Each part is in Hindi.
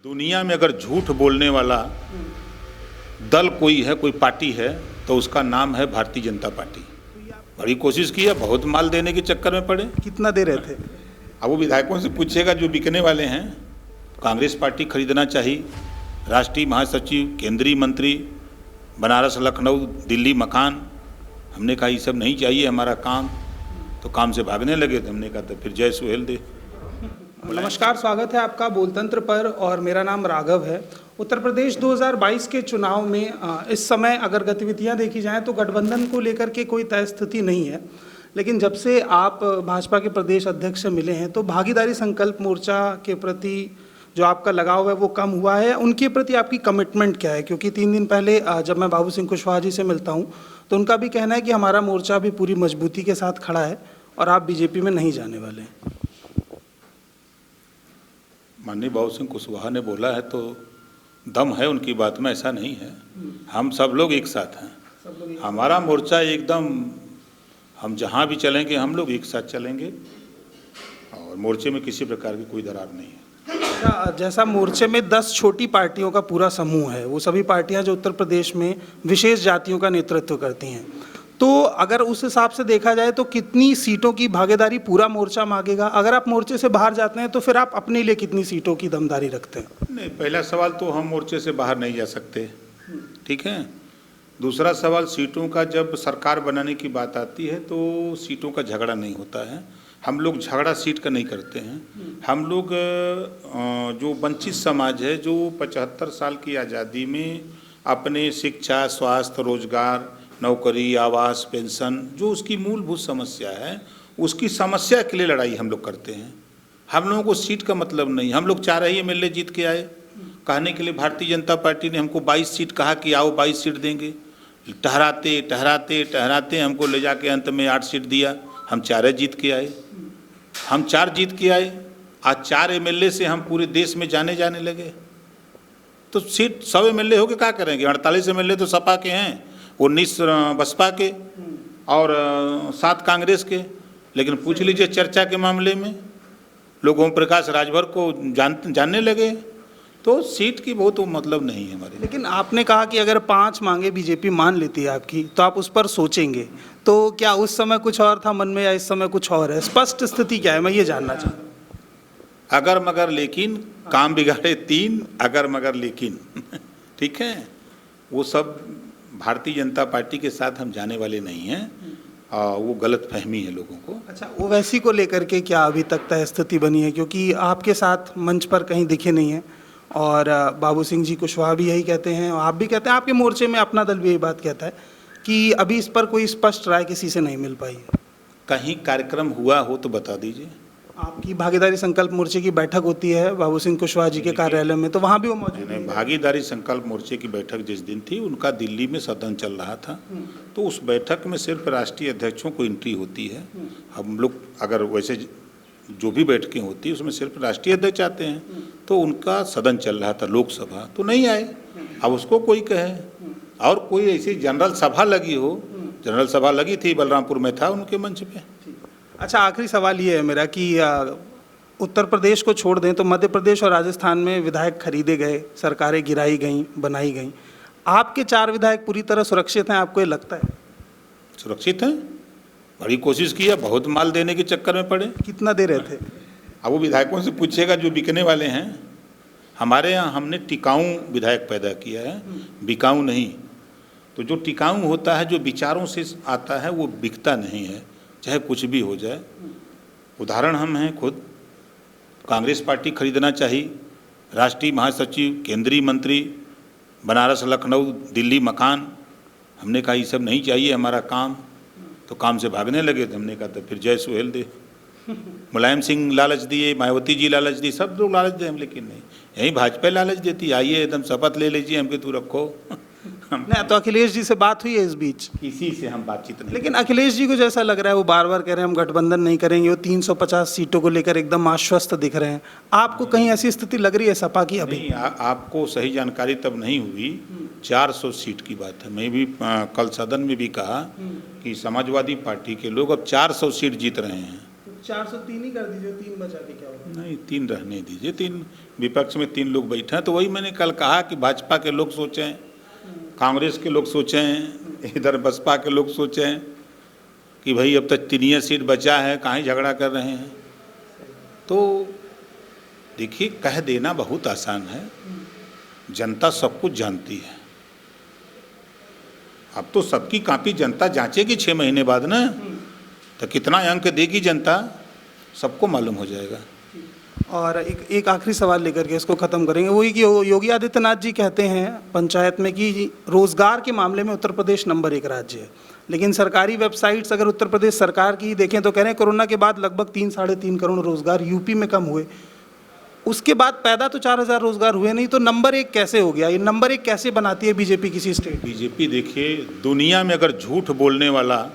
दुनिया में अगर झूठ बोलने वाला दल कोई है, कोई पार्टी है, तो उसका नाम है भारतीय जनता पार्टी। बड़ी कोशिश की है, बहुत माल देने के चक्कर में पड़े। कितना दे रहे थे? अब वो विधायकों से पूछेगा जो बिकने वाले हैं। कांग्रेस पार्टी खरीदना चाहिए, राष्ट्रीय महासचिव, केंद्रीय मंत्री, बनारस, लखनऊ, दिल्ली मकान। हमने कहा ये सब नहीं चाहिए हमारा काम, तो काम से भागने लगे। तो हमने कहा तो फिर जय सुहेल दे। नमस्कार, स्वागत है आपका बोलतंत्र पर और मेरा नाम राघव है। उत्तर प्रदेश 2022 के चुनाव में इस समय अगर गतिविधियां देखी जाएं तो गठबंधन को लेकर के कोई तय स्थिति नहीं है, लेकिन जब से आप भाजपा के प्रदेश अध्यक्ष से मिले हैं तो भागीदारी संकल्प मोर्चा के प्रति जो आपका लगाव है वो कम हुआ है। उनके प्रति आपकी कमिटमेंट क्या है? क्योंकि 3 दिन पहले जब मैं बाबू सिंह कुशवाहा जी से मिलता हूँ तो उनका भी कहना है कि हमारा मोर्चा भी पूरी मजबूती के साथ खड़ा है और आप बीजेपी में नहीं जाने वाले हैं। माननीय बाबू सिंह कुशवाहा ने बोला है तो दम है उनकी बात में, ऐसा नहीं है। हम सब लोग एक साथ हैं। हमारा मोर्चा एकदम, हम जहाँ भी चलेंगे हम लोग एक साथ चलेंगे और मोर्चे में किसी प्रकार की कोई दरार नहीं है। जैसा मोर्चे में 10 छोटी पार्टियों का पूरा समूह है, वो सभी पार्टियां जो उत्तर प्रदेश में विशेष जातियों का नेतृत्व करती हैं, तो अगर उस हिसाब से देखा जाए तो कितनी सीटों की भागीदारी पूरा मोर्चा मांगेगा? अगर आप मोर्चे से बाहर जाते हैं तो फिर आप अपने लिए कितनी सीटों की दमदारी रखते हैं? नहीं, पहला सवाल तो हम मोर्चे से बाहर नहीं जा सकते, ठीक है। दूसरा सवाल, सीटों का जब सरकार बनाने की बात आती है तो सीटों का झगड़ा नहीं होता है। हम लोग झगड़ा सीट का नहीं करते हैं। हम लोग जो वंचित समाज है, जो 75 साल की आज़ादी में अपने शिक्षा, स्वास्थ्य, रोजगार, नौकरी, आवास, पेंशन, जो उसकी मूलभूत समस्या है, उसकी समस्या के लिए लड़ाई हम लोग करते हैं। हम लोगों को सीट का मतलब नहीं। हम लोग 4 ही एमएलए जीत के आए। कहने के लिए भारतीय जनता पार्टी ने हमको 22 सीट कहा कि आओ 22 सीट देंगे। ठहराते ठहराते ठहराते हमको ले जाके अंत में 8 सीट दिया। हम 4 जीत के आए। हम 4 जीत के आए। आज 4 एमएलए से हम पूरे देश में जाने लगे। तो सीट 100 एमएलए हो के क्या करेंगे? 48 एमएलए तो सपा के हैं, 19 बसपा के और 7 कांग्रेस के। लेकिन पूछ लीजिए चर्चा के मामले में लोग ओम प्रकाश राजभर को जानने लगे, तो सीट की बहुत मतलब नहीं है हमारे। लेकिन आपने कहा कि अगर 5 मांगे बीजेपी मान लेती है आपकी तो आप उस पर सोचेंगे, तो क्या उस समय कुछ और था मन में या इस समय कुछ और है? स्पष्ट स्थिति क्या है, मैं ये जानना चाहता हूँ। अगर मगर लेकिन, काम बिगाड़े 3 अगर मगर लेकिन ठीक है, वो सब भारतीय जनता पार्टी के साथ हम जाने वाले नहीं हैं। वो गलत फहमी है लोगों को। अच्छा, ओवैसी को लेकर के क्या अभी तक तय स्थिति बनी है? क्योंकि आपके साथ मंच पर कहीं दिखे नहीं हैं और बाबू सिंह जी कुशवाहा भी यही कहते हैं और आप भी कहते हैं, आपके मोर्चे में अपना दल भी यही बात कहता है कि अभी इस पर कोई स्पष्ट राय किसी से नहीं मिल पाई है। कहीं कार्यक्रम हुआ हो तो बता दीजिए। आपकी भागीदारी संकल्प मोर्चे की बैठक होती है बाबू सिंह कुशवाहा जी के कार्यालय में, तो वहाँ भी वो मौजूद नहीं। भागीदारी संकल्प मोर्चे की बैठक जिस दिन थी, उनका दिल्ली में सदन चल रहा था, तो उस बैठक में सिर्फ राष्ट्रीय अध्यक्षों को एंट्री होती है। हम लोग अगर वैसे जो भी बैठकें होती है उसमें सिर्फ राष्ट्रीय अध्यक्ष आते हैं, तो उनका सदन चल रहा था लोकसभा, तो नहीं आए। अब उसको कोई कहे और कोई ऐसी जनरल सभा लगी हो, जनरल सभा लगी थी बलरामपुर में, था उनके मंच पे। अच्छा, आखिरी सवाल ये है मेरा कि उत्तर प्रदेश को छोड़ दें तो मध्य प्रदेश और राजस्थान में विधायक खरीदे गए, सरकारें गिराई गई, बनाई गई। आपके 4 विधायक पूरी तरह सुरक्षित हैं, आपको ये लगता है? सुरक्षित हैं। बड़ी कोशिश की है, बहुत माल देने के चक्कर में पड़े। कितना दे रहे थे? अब वो विधायकों से पूछेगा जो बिकने वाले हैं। हमारे यहाँ हमने टिकाऊ विधायक पैदा किया है, बिकाऊ नहीं। तो जो टिकाऊ होता है, जो विचारों से आता है, वो बिकता नहीं है, चाहे कुछ भी हो जाए। उदाहरण हम हैं खुद। कांग्रेस पार्टी खरीदना चाहिए, राष्ट्रीय महासचिव, केंद्रीय मंत्री, बनारस, लखनऊ, दिल्ली मकान। हमने कहा ये सब नहीं चाहिए हमारा काम, तो काम से भागने लगे। तो हमने कहा तो फिर जय सुहेल दे। मुलायम सिंह लालच दिए, मायावती जी लालच दी, सब लोग लालच दे हम, लेकिन नहीं। यही भाजपा लालच देती, आइए एकदम शपथ ले लीजिए हमके तू रखो। नहीं, तो अखिलेश जी से बात हुई है इस बीच? किसी से हम बातचीत नहीं। लेकिन अखिलेश जी को जैसा लग रहा है वो बार बार कह रहे हैं हम गठबंधन नहीं करेंगे, वो 350 सीटों को लेकर एकदम आश्वस्त दिख रहे हैं। आपको कहीं ऐसी स्थिति लग रही है सपा की अभी? नहीं, आपको सही जानकारी तब नहीं हुई। 400 सीट की बात है। मैं भी कल सदन में भी कहा कि समाजवादी पार्टी के लोग अब 400 सीट जीत रहे हैं। 403 ही कर दीजिए, 3 बचा के क्या होगा? नहीं, 3 रहने दीजिए। 3 विपक्ष में 3 लोग बैठे हैं, तो वही मैंने कल कहा कि भाजपा के लोग सोचें, कांग्रेस के लोग सोचें, इधर बसपा के लोग सोचें कि भाई अब तक 3 सीट बचा है, काहे झगड़ा कर रहे हैं। तो देखिए, कह देना बहुत आसान है, जनता सब कुछ जानती है। अब तो सबकी कॉपी जनता जांचेगी 6 महीने बाद ना, तो कितना अंक देगी जनता, सबको मालूम हो जाएगा। और एक आखिरी सवाल लेकर के इसको ख़त्म करेंगे, वही कि योगी आदित्यनाथ जी कहते हैं पंचायत में कि रोज़गार के मामले में उत्तर प्रदेश नंबर 1 राज्य है, लेकिन सरकारी वेबसाइट्स अगर उत्तर प्रदेश सरकार की देखें तो कह रहे हैं कोरोना के बाद लगभग 3-3.5 करोड़ रोज़गार यूपी में कम हुए, उसके बाद पैदा तो 4,000 रोज़गार हुए नहीं, तो नंबर 1 कैसे हो गया? ये नंबर 1 कैसे बनाती है बीजेपी किसी स्टेट? बीजेपी देखिए, दुनिया में अगर झूठ बोलने वाला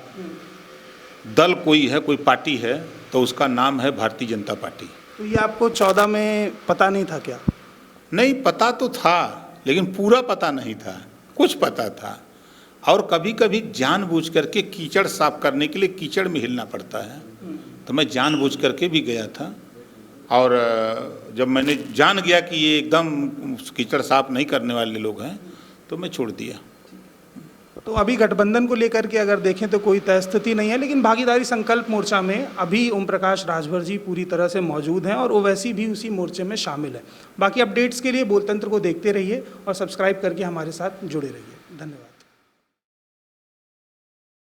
दल कोई है, कोई पार्टी है, तो उसका नाम है भारतीय जनता पार्टी। तो ये आपको 14 में पता नहीं था क्या? नहीं, पता तो था, लेकिन पूरा पता नहीं था, कुछ पता था। और कभी कभी जानबूझ करके कीचड़ साफ करने के लिए कीचड़ में हिलना पड़ता है, तो मैं जानबूझ करके भी गया था। और जब मैंने जान गया कि ये एकदम कीचड़ साफ नहीं करने वाले लोग हैं, तो मैं छोड़ दिया। तो अभी गठबंधन को लेकर के अगर देखें तो कोई तय स्थिति नहीं है, लेकिन भागीदारी संकल्प मोर्चा में अभी ओम प्रकाश राजभर जी पूरी तरह से मौजूद हैं और ओवैसी भी उसी मोर्चे में शामिल है। बाकी अपडेट्स के लिए बोलतंत्र को देखते रहिए और सब्सक्राइब करके हमारे साथ जुड़े रहिए। धन्यवाद।